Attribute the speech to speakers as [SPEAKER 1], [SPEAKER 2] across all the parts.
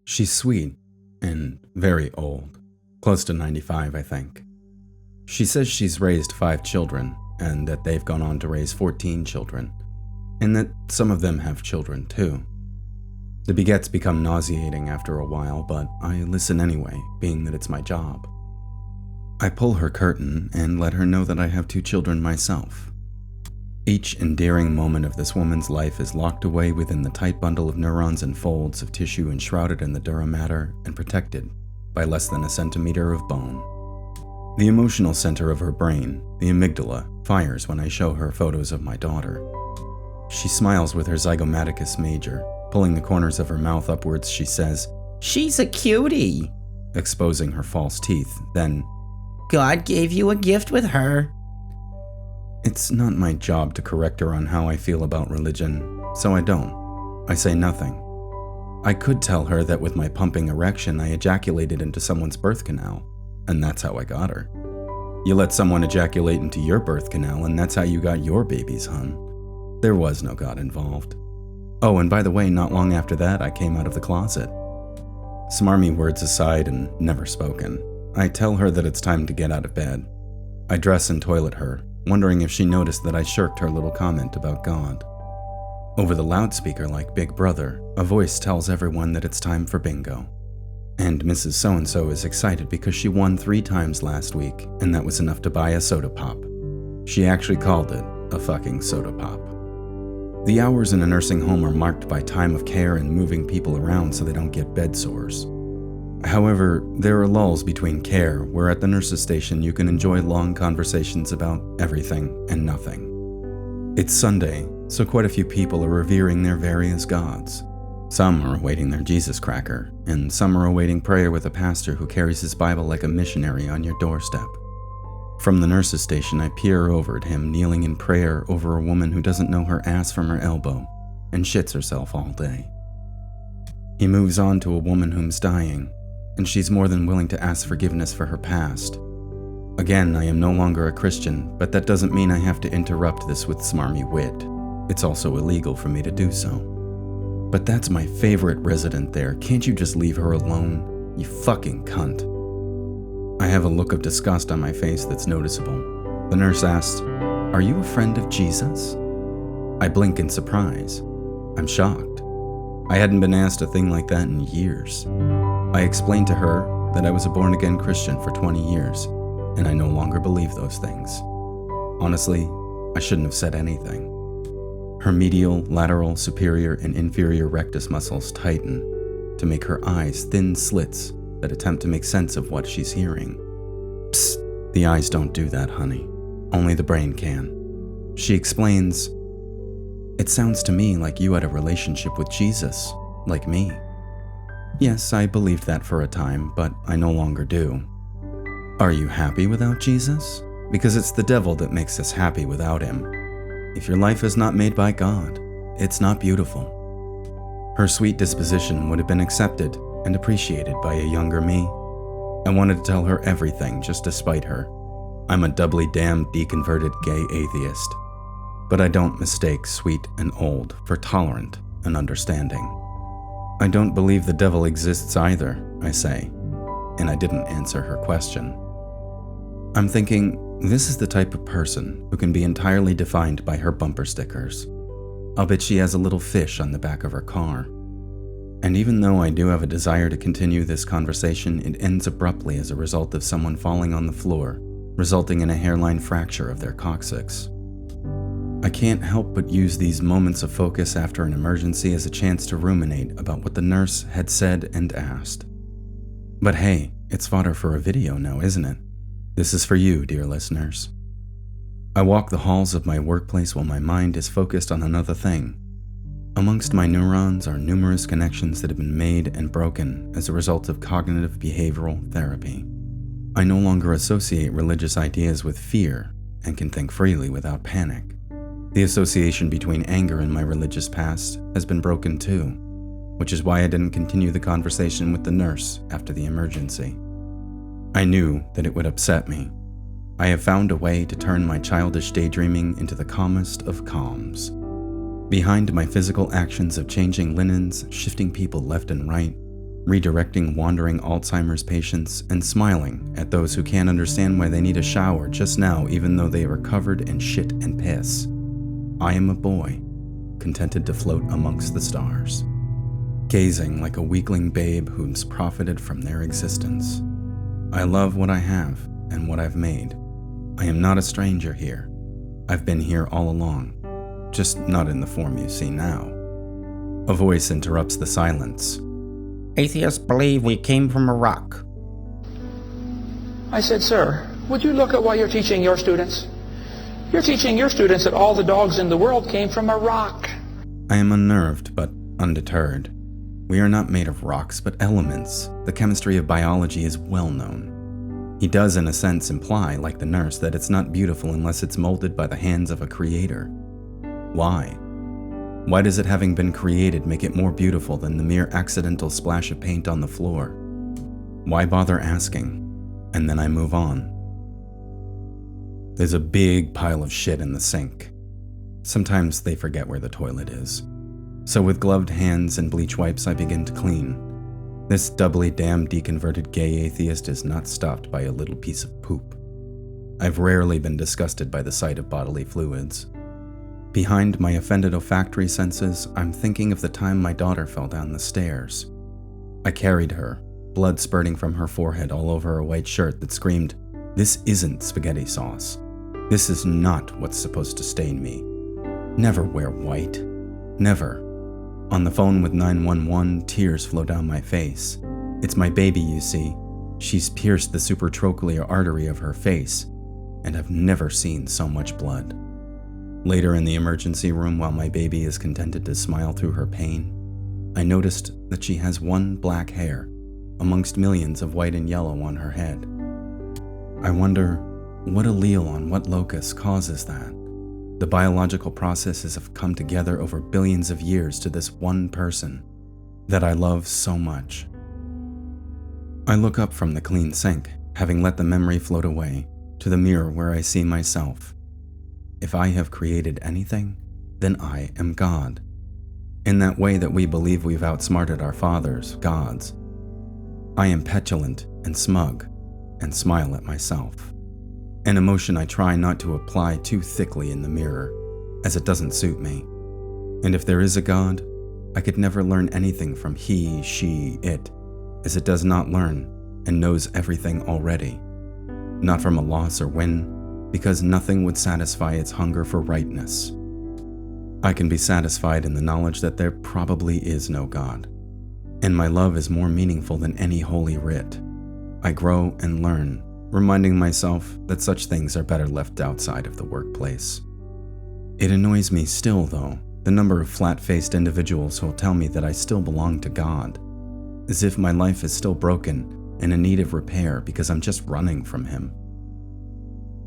[SPEAKER 1] She's sweet and very old, close to 95, I think. She says she's raised 5 children and that they've gone on to raise 14 children, and that some of them have children too. The begets become nauseating after a while, but I listen anyway, being that it's my job. I pull her curtain and let her know that I have 2 children myself. Each endearing moment of this woman's life is locked away within the tight bundle of neurons and folds of tissue enshrouded in the dura mater and protected by less than a centimeter of bone. The emotional center of her brain, the amygdala, fires when I show her photos of my daughter. She smiles with her zygomaticus major. Pulling the corners of her mouth upwards, she says,
[SPEAKER 2] "She's a cutie,"
[SPEAKER 1] exposing her false teeth. Then,
[SPEAKER 2] "God gave you a gift with her."
[SPEAKER 1] it's not my job to correct her on how I feel about religion, so I don't. I say nothing. I could tell her that with my pumping erection, I ejaculated into someone's birth canal, and that's how I got her. You let someone ejaculate into your birth canal, and that's how you got your babies, hun. There was no God involved. Oh, and by the way, not long after that, I came out of the closet. Smarmy words aside and never spoken, I tell her that it's time to get out of bed. I dress and toilet her, wondering if she noticed that I shirked her little comment about God. Over the loudspeaker, like Big Brother, a voice tells everyone that it's time for bingo. And Mrs. So-and-so is excited because she won 3 times last week, and that was enough to buy a soda pop. She actually called it a fucking soda pop. The hours in a nursing home are marked by time of care and moving people around so they don't get bed sores. However, there are lulls between care where at the nurse's station you can enjoy long conversations about everything and nothing. It's Sunday, so quite a few people are revering their various gods. Some are awaiting their Jesus cracker, and some are awaiting prayer with a pastor who carries his Bible like a missionary on your doorstep. From the nurse's station, I peer over at him kneeling in prayer over a woman who doesn't know her ass from her elbow and shits herself all day. He moves on to a woman whom's dying, and she's more than willing to ask forgiveness for her past. Again, I am no longer a Christian, but that doesn't mean I have to interrupt this with smarmy wit. It's also illegal for me to do so. But that's my favorite resident there. Can't you just leave her alone? You fucking cunt. I have a look of disgust on my face that's noticeable. The nurse asks, "Are you a friend of Jesus?" I blink in surprise. I'm shocked. I hadn't been asked a thing like that in years. I explained to her that I was a born-again Christian for 20 years, and I no longer believe those things. Honestly, I shouldn't have said anything. Her medial, lateral, superior, and inferior rectus muscles tighten to make her eyes thin slits that attempt to make sense of what she's hearing. Psst, the eyes don't do that, honey. Only the brain can. She explains, "It sounds to me like you had a relationship with Jesus, like me." Yes, I believed that for a time, but I no longer do. Are you happy without Jesus? Because it's the devil that makes us happy without him. If your life is not made by God, it's not beautiful. Her sweet disposition would have been accepted and appreciated by a younger me. I wanted to tell her everything just to spite her. I'm a doubly damned deconverted gay atheist. But I don't mistake sweet and old for tolerant and understanding. I don't believe the devil exists either, I say, and I didn't answer her question. I'm thinking, this is the type of person who can be entirely defined by her bumper stickers. I'll bet she has a little fish on the back of her car. And even though I do have a desire to continue this conversation, it ends abruptly as a result of someone falling on the floor, resulting in a hairline fracture of their coccyx. I can't help but use these moments of focus after an emergency as a chance to ruminate about what the nurse had said and asked. But hey, it's fodder for a video now, isn't it? This is for you, dear listeners. I walk the halls of my workplace while my mind is focused on another thing. Amongst my neurons are numerous connections that have been made and broken as a result of cognitive behavioral therapy. I no longer associate religious ideas with fear and can think freely without panic. The association between anger and my religious past has been broken too, which is why I didn't continue the conversation with the nurse after the emergency. I knew that it would upset me. I have found a way to turn my childish daydreaming into the calmest of calms. Behind my physical actions of changing linens, shifting people left and right, redirecting wandering Alzheimer's patients and smiling at those who can't understand why they need a shower just now even though they are covered in shit and piss. I am a boy, contented to float amongst the stars, gazing like a weakling babe who's profited from their existence. I love what I have and what I've made. I am not a stranger here. I've been here all along, just not in the form you see now. A voice interrupts the silence.
[SPEAKER 2] Atheists believe we came from a rock.
[SPEAKER 3] I said, sir, would you look at what you're teaching your students? You're teaching your students that all the dogs in the world came from a rock.
[SPEAKER 1] I am unnerved but undeterred. We are not made of rocks but elements. The chemistry of biology is well known. He does in a sense imply, like the nurse, that it's not beautiful unless it's molded by the hands of a creator. Why? Why does it, having been created, make it more beautiful than the mere accidental splash of paint on the floor? Why bother asking? And then I move on. There's a big pile of shit in the sink. Sometimes they forget where the toilet is. So with gloved hands and bleach wipes I begin to clean. This doubly damned deconverted gay atheist is not stopped by a little piece of poop. I've rarely been disgusted by the sight of bodily fluids. Behind my offended olfactory senses, I'm thinking of the time my daughter fell down the stairs. I carried her, blood spurting from her forehead all over a white shirt that screamed, "This isn't spaghetti sauce. This is not what's supposed to stain me. Never wear white. Never." On the phone with 911, tears flow down my face. It's my baby, you see. She's pierced the supratrochlear artery of her face, and I've never seen so much blood. Later in the emergency room, while my baby is contented to smile through her pain, I noticed that she has one black hair amongst millions of white and yellow on her head. I wonder what allele on what locus causes that. The biological processes have come together over billions of years to this one person that I love so much. I look up from the clean sink, having let the memory float away, to the mirror where I see myself. If I have created anything, then I am God. In that way that we believe we've outsmarted our fathers, gods. I am petulant and smug, and smile at myself. An emotion I try not to apply too thickly in the mirror, as it doesn't suit me. And if there is a God, I could never learn anything from he, she, it, as it does not learn and knows everything already. Not from a loss or win, because nothing would satisfy its hunger for rightness. I can be satisfied in the knowledge that there probably is no God, and my love is more meaningful than any holy writ. I grow and learn, reminding myself that such things are better left outside of the workplace. It annoys me still, though, the number of flat-faced individuals who'll tell me that I still belong to God, as if my life is still broken and in need of repair because I'm just running from Him.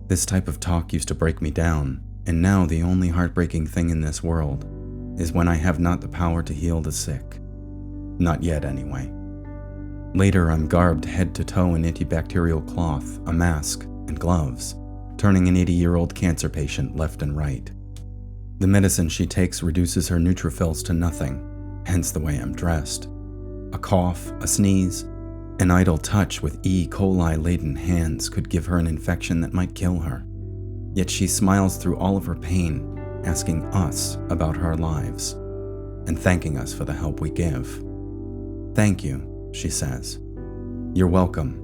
[SPEAKER 1] This type of talk used to break me down, and now the only heartbreaking thing in this world is when I have not the power to heal the sick. Not yet, anyway. Later, I'm garbed head to toe in antibacterial cloth, a mask, and gloves, turning an 80-year-old cancer patient left and right. The medicine she takes reduces her neutrophils to nothing, hence the way I'm dressed. A cough, a sneeze, an idle touch with E. coli-laden hands could give her an infection that might kill her. Yet she smiles through all of her pain, asking us about our lives, and thanking us for the help we give. "Thank you," she says. "You're welcome,"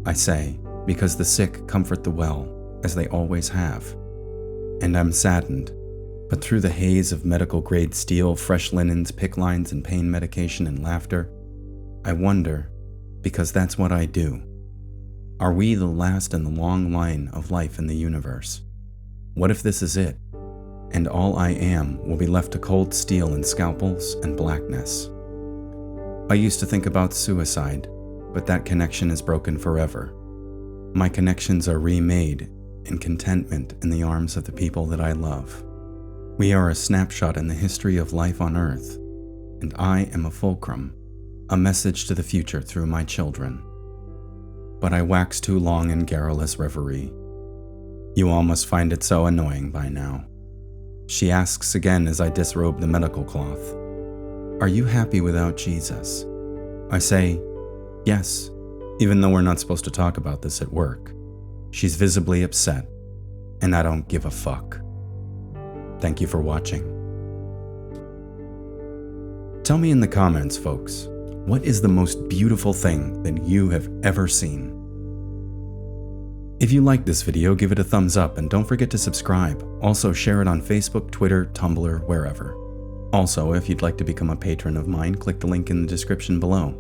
[SPEAKER 1] I say, because the sick comfort the well, as they always have. And I'm saddened, but through the haze of medical-grade steel, fresh linens, PICC lines, and pain medication and laughter, I wonder, because that's what I do. Are we the last in the long line of life in the universe? What if this is it, and all I am will be left to cold steel and scalpels and blackness? I used to think about suicide, but that connection is broken forever. My connections are remade in contentment in the arms of the people that I love. We are a snapshot in the history of life on Earth, and I am a fulcrum, a message to the future through my children. But I wax too long in garrulous reverie. You all must find it so annoying by now. She asks again as I disrobe the medical cloth. Are you happy without Jesus? I say, yes, even though we're not supposed to talk about this at work. She's visibly upset, and I don't give a fuck. Thank you for watching. Tell me in the comments, folks, what is the most beautiful thing that you have ever seen? If you liked this video, give it a thumbs up and don't forget to subscribe. Also, share it on Facebook, Twitter, Tumblr, wherever. Also, if you'd like to become a patron of mine, click the link in the description below.